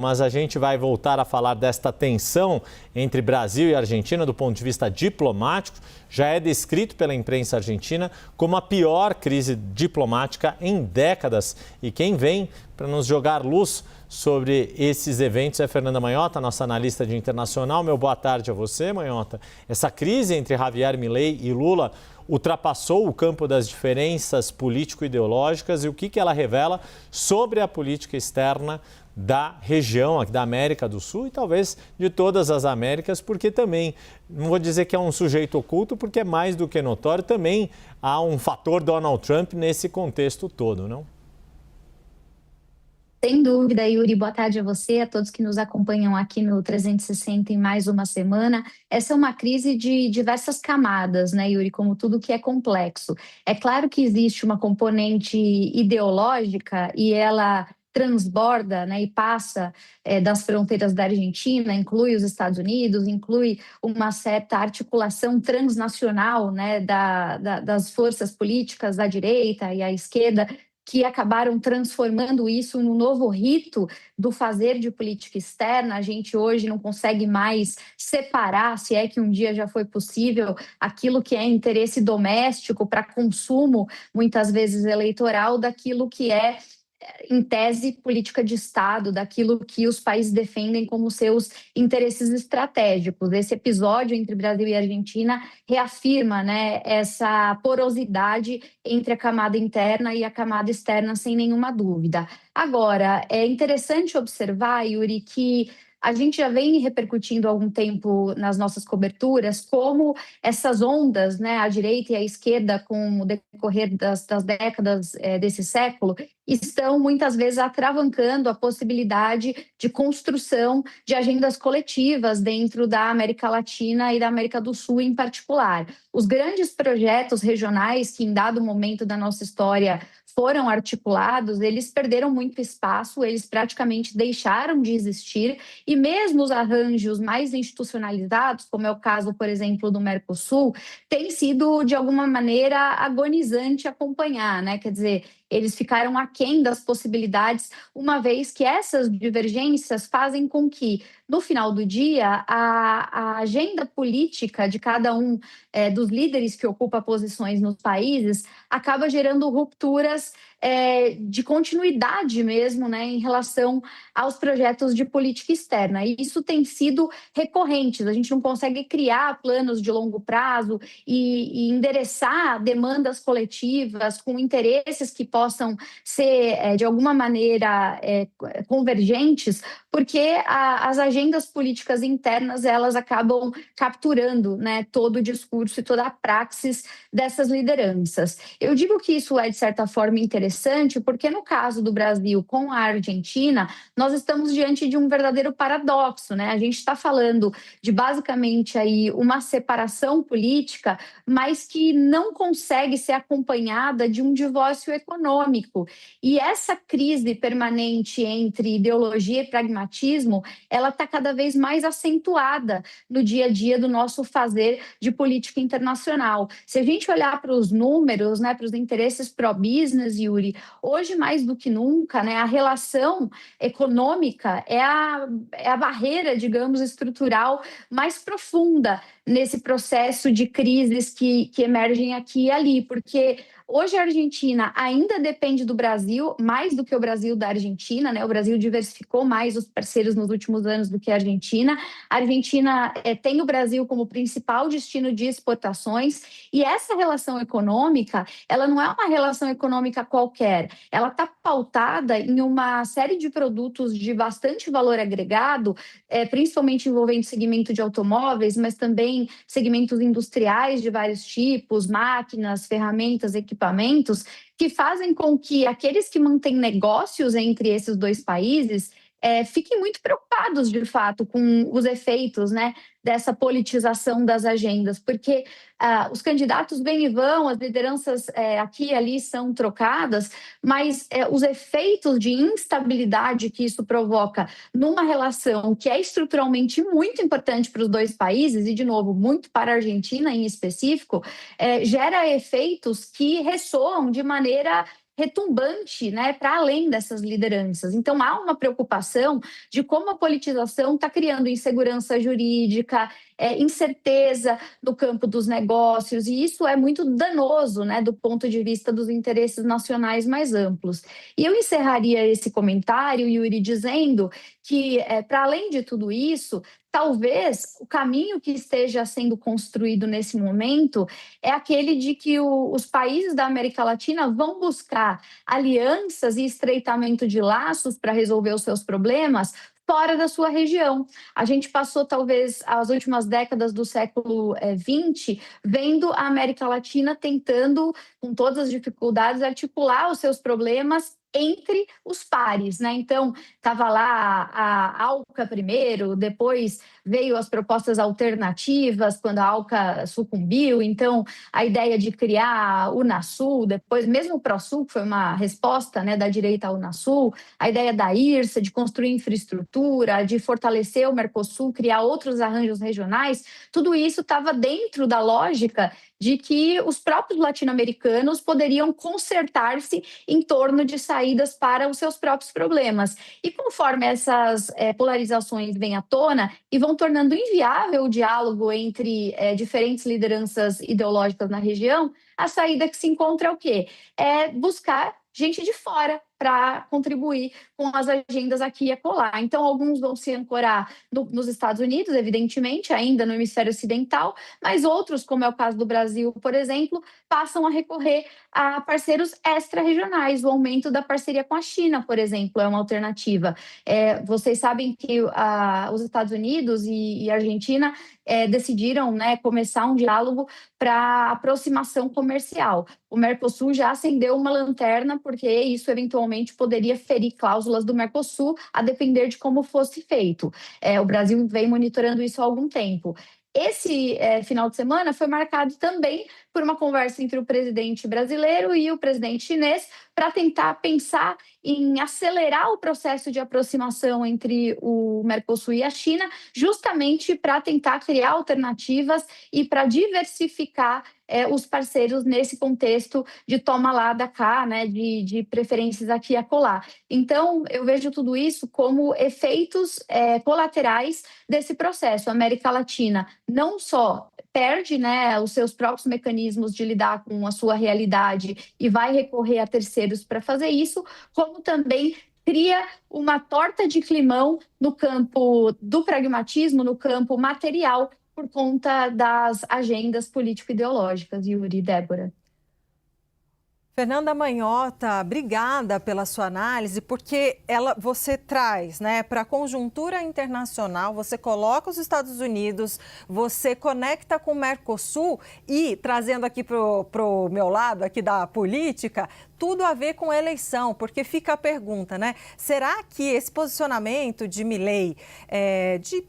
Mas a gente vai voltar a falar desta tensão entre Brasil e Argentina do ponto de vista diplomático. Já é descrito pela imprensa argentina como a pior crise diplomática em décadas. E quem vem para nos jogar luz sobre esses eventos é Fernanda Manhota, nossa analista de internacional. Meu boa tarde a você, Manhota. Essa crise entre Javier Milei e Lula ultrapassou o campo das diferenças político-ideológicas e o que ela revela sobre a política externa da região, aqui da América do Sul e talvez de todas as Américas, porque também, não vou dizer que é um sujeito oculto, porque é mais do que notório, também há um fator Donald Trump nesse contexto todo, não? Sem dúvida, Yuri. Boa tarde a você, a todos que nos acompanham aqui no 360 em mais uma semana. Essa é uma crise de diversas camadas, né, Yuri? Como tudo que é complexo. É claro que existe uma componente ideológica e ela transborda, né, e passa das fronteiras da Argentina, inclui os Estados Unidos, inclui uma certa articulação transnacional, né, das forças políticas da direita e à esquerda, que acabaram transformando isso num novo rito do fazer de política externa. A gente hoje não consegue mais separar, se é que um dia já foi possível, aquilo que é interesse doméstico para consumo, muitas vezes eleitoral, daquilo que é, em tese, política de Estado, daquilo que os países defendem como seus interesses estratégicos. Esse episódio entre Brasil e Argentina reafirma, né, essa porosidade entre a camada interna e a camada externa, sem nenhuma dúvida. Agora, é interessante observar, Yuri, que a gente já vem repercutindo há algum tempo nas nossas coberturas como essas ondas, né, à direita e à esquerda, com o decorrer das décadas desse século, estão muitas vezes atravancando a possibilidade de construção de agendas coletivas dentro da América Latina e da América do Sul em particular. Os grandes projetos regionais que em dado momento da nossa história foram articulados, eles perderam muito espaço, eles praticamente deixaram de existir, e mesmo os arranjos mais institucionalizados, como é o caso, por exemplo, do Mercosul, tem sido, de alguma maneira, agonizante acompanhar, né? Quer dizer, eles ficaram aquém das possibilidades, uma vez que essas divergências fazem com que, no final do dia, a agenda política de cada um dos líderes que ocupa posições nos países acaba gerando rupturas de continuidade mesmo, né, em relação aos projetos de política externa. E isso tem sido recorrente. A gente não consegue criar planos de longo prazo e endereçar demandas coletivas com interesses que possam ser, de alguma maneira, convergentes, porque as agendas políticas internas, elas acabam capturando, né, todo o discurso e toda a praxis dessas lideranças. Eu digo que isso é, de certa forma, interessante, porque no caso do Brasil com a Argentina, nós estamos diante de um verdadeiro paradoxo, né? A gente está falando de, basicamente, aí uma separação política, mas que não consegue ser acompanhada de um divórcio econômico. E essa crise permanente entre ideologia e pragmatismo, ela está cada vez mais acentuada no dia a dia do nosso fazer de política internacional. Se a gente olhar para os números, né, para os interesses pró-business, Yuri, hoje mais do que nunca, né, a relação econômica é a barreira, digamos, estrutural mais profunda nesse processo de crises que emergem aqui e ali, porque hoje a Argentina ainda depende do Brasil, mais do que o Brasil da Argentina, né? O Brasil diversificou mais os parceiros nos últimos anos do que a Argentina. A Argentina tem o Brasil como principal destino de exportações, e essa relação econômica, ela não é uma relação econômica qualquer, ela está pautada em uma série de produtos de bastante valor agregado, principalmente envolvendo segmento de automóveis, mas também segmentos industriais de vários tipos, máquinas, ferramentas, equipamentos, que fazem com que aqueles que mantêm negócios entre esses dois países fiquem muito preocupados, de fato, com os efeitos, né, dessa politização das agendas, porque os candidatos vêm e vão, as lideranças aqui e ali são trocadas, mas os efeitos de instabilidade que isso provoca numa relação que é estruturalmente muito importante para os dois países, e, de novo, muito para a Argentina em específico, gera efeitos que ressoam de maneira retumbante, né, para além dessas lideranças. Então, há uma preocupação de como a politização está criando insegurança jurídica, incerteza no campo dos negócios, e isso é muito danoso, né, do ponto de vista dos interesses nacionais mais amplos. E eu encerraria esse comentário, Yuri, dizendo que, para além de tudo isso, talvez o caminho que esteja sendo construído nesse momento é aquele de que os países da América Latina vão buscar alianças e estreitamento de laços para resolver os seus problemas fora da sua região. A gente passou, talvez, as últimas décadas do século XX, vendo a América Latina tentando, com todas as dificuldades, articular os seus problemas entre os pares, né? Então, estava lá a ALCA primeiro, depois veio as propostas alternativas, quando a ALCA sucumbiu, então a ideia de criar a Unasul, depois mesmo o ProSul, que foi uma resposta, né, da direita à Unasul, a ideia da IRSA, de construir infraestrutura, de fortalecer o Mercosul, criar outros arranjos regionais, tudo isso estava dentro da lógica de que os próprios latino-americanos poderiam concertar-se em torno de saídas para os seus próprios problemas. E conforme essas polarizações vêm à tona e vão tornando inviável o diálogo entre diferentes lideranças ideológicas na região, a saída que se encontra é o quê? É buscar gente de fora para contribuir com as agendas aqui e acolá. Então, alguns vão se ancorar nos Estados Unidos, evidentemente, ainda no hemisfério ocidental, mas outros, como é o caso do Brasil, por exemplo, passam a recorrer a parceiros extra-regionais. O aumento da parceria com a China, por exemplo, é uma alternativa. Vocês sabem que os Estados Unidos e a Argentina decidiram, né, começar um diálogo para aproximação comercial. O Mercosul já acendeu uma lanterna, porque isso eventualmente poderia ferir cláusulas do Mercosul, a depender de como fosse feito. O Brasil vem monitorando isso há algum tempo. Esse final de semana foi marcado também por uma conversa entre o presidente brasileiro e o presidente chinês para tentar pensar em acelerar o processo de aproximação entre o Mercosul e a China, justamente para tentar criar alternativas e para diversificar os parceiros nesse contexto de toma lá da cá, né, de preferências aqui e acolá. Então, eu vejo tudo isso como efeitos colaterais desse processo. A América Latina não só perde, né, os seus próprios mecanismos de lidar com a sua realidade e vai recorrer a terceiros para fazer isso, como também cria uma torta de climão no campo do pragmatismo, no campo material, por conta das agendas político-ideológicas, Yuri e Débora. Fernanda Manhota, obrigada pela sua análise, porque você traz, né, para a conjuntura internacional, você coloca os Estados Unidos, você conecta com o Mercosul e, trazendo aqui para o meu lado, aqui da política, tudo a ver com a eleição, porque fica a pergunta, né? Será que esse posicionamento de Milei, de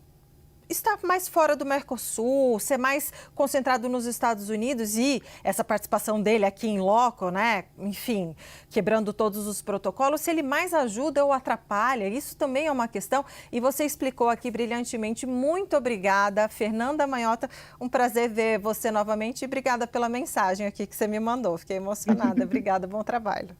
estar mais fora do Mercosul, ser mais concentrado nos Estados Unidos e essa participação dele aqui em loco, né? Enfim, quebrando todos os protocolos, se ele mais ajuda ou atrapalha, isso também é uma questão. E você explicou aqui brilhantemente. Muito obrigada, Fernanda Manhota. Um prazer ver você novamente e obrigada pela mensagem aqui que você me mandou. Fiquei emocionada. Obrigada, bom trabalho.